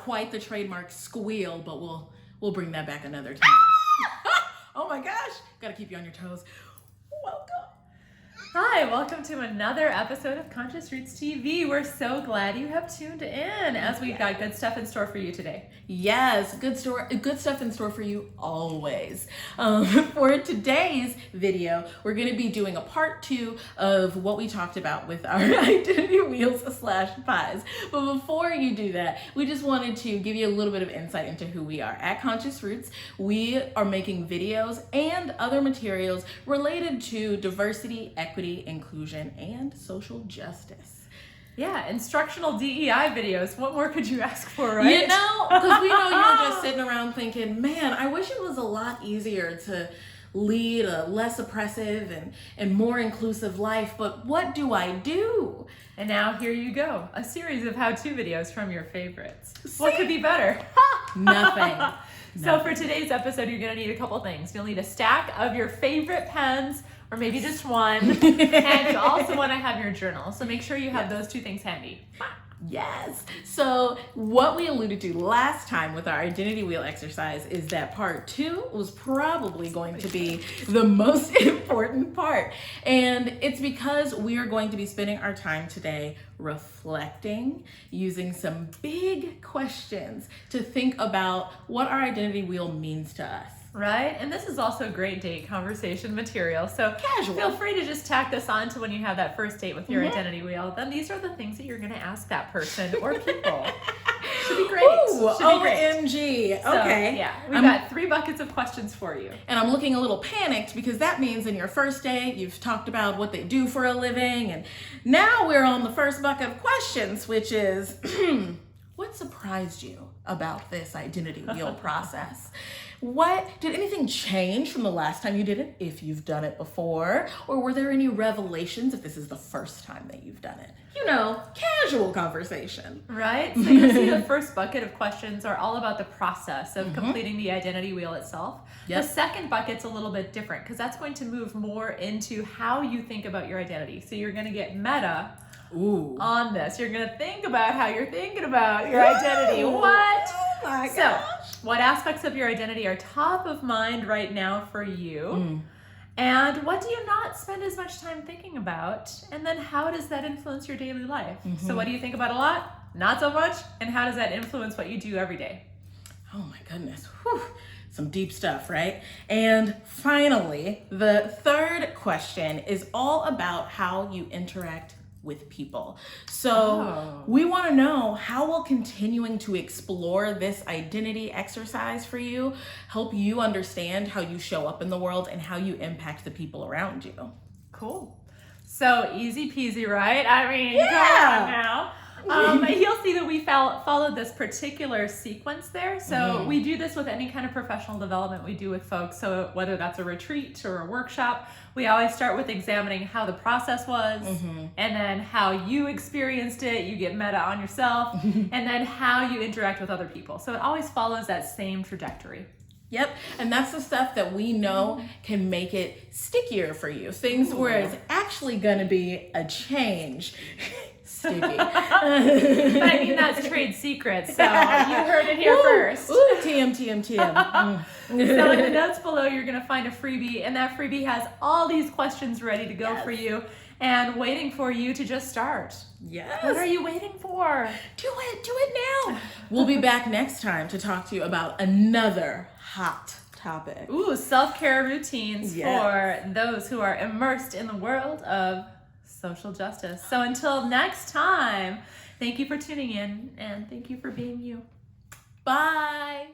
quite the trademark squeal, but we'll bring that back another time. Oh my gosh, gotta keep you on your toes. Welcome. Hi, welcome to another episode of Conscious Roots TV. We're so glad you have tuned in as we've got good stuff in store for you today. Yes, good stuff in store for you always. For today's video, we're going to be doing a part 2 of what we talked about with our identity wheels / pies. But before you do that, we just wanted to give you a little bit of insight into who we are. At Conscious Roots, we are making videos and other materials related to diversity, equity, inclusion, and social justice. Yeah, instructional DEI videos. What more could you ask for, right? You know, because we know you're just sitting around thinking, man, I wish it was a lot easier to lead a less oppressive and more inclusive life, but what do I do? And now here you go, a series of how-to videos from your favorites. What could be better? Nothing. So for today's episode, you're going to need a couple things. You'll need a stack of your favorite pens, or maybe just one. And you also want to have your journal. So make sure you have those two things handy. Yes. So what we alluded to last time with our identity wheel exercise is that part 2 was probably going to be the most important part. And it's because we are going to be spending our time today reflecting, using some big questions to think about what our identity wheel means to us. Right? And this is also great date conversation material. So Casual. Feel free to just tack this on to when you have that first date with your identity wheel. Then these are the things that you're going to ask that person or people. Should be great. Ooh, Should be great. OMG. So, Okay. Yeah, we've got 3 buckets of questions for you. And I'm looking a little panicked because that means in your first date, you've talked about what they do for a living. And now we're on the first bucket of questions, which is, what surprised you about this identity wheel process? Did anything change from the last time you did it, if you've done it before? Or were there any revelations if this is the first time that you've done it? You know, casual conversation. Right? So you see the first bucket of questions are all about the process of completing the identity wheel itself. Yep. The second bucket's a little bit different because that's going to move more into how you think about your identity. So you're going to get meta on this. You're going to think about how you're thinking about your identity. What? Oh my So, gosh. what aspects of your identity are top of mind right now for you? And what do you not spend as much time thinking about? And then how does that influence your daily life? So what do you think about a lot? Not so much? And how does that influence what you do every day? Oh my goodness. Whew. Some deep stuff, right? And finally, the third question is all about how you interact with people. So we want to know, how will continuing to explore this identity exercise for you help you understand how you show up in the world and how you impact the people around you? Cool. So easy peasy, right? I mean, Yeah. come on now. You'll see that we followed this particular sequence there. So we do this with any kind of professional development we do with folks. So whether that's a retreat or a workshop, we always start with examining how the process was, and then how you experienced it. You get meta on yourself, and then how you interact with other people. So it always follows that same trajectory. Yep, and that's the stuff that we know can make it stickier for you. Things where it's actually going to be a change. Sticky. But I mean, that's trade secrets, so you heard it here first. Ooh, TM. So in the notes below, you're going to find a freebie, and that freebie has all these questions ready to go for you and waiting for you to just start. Yes. What are you waiting for? Do it now. We'll be back next time to talk to you about another hot topic. Ooh, self-care routines Yes. for those who are immersed in the world of social justice. So until next time, thank you for tuning in, and thank you for being you. Bye.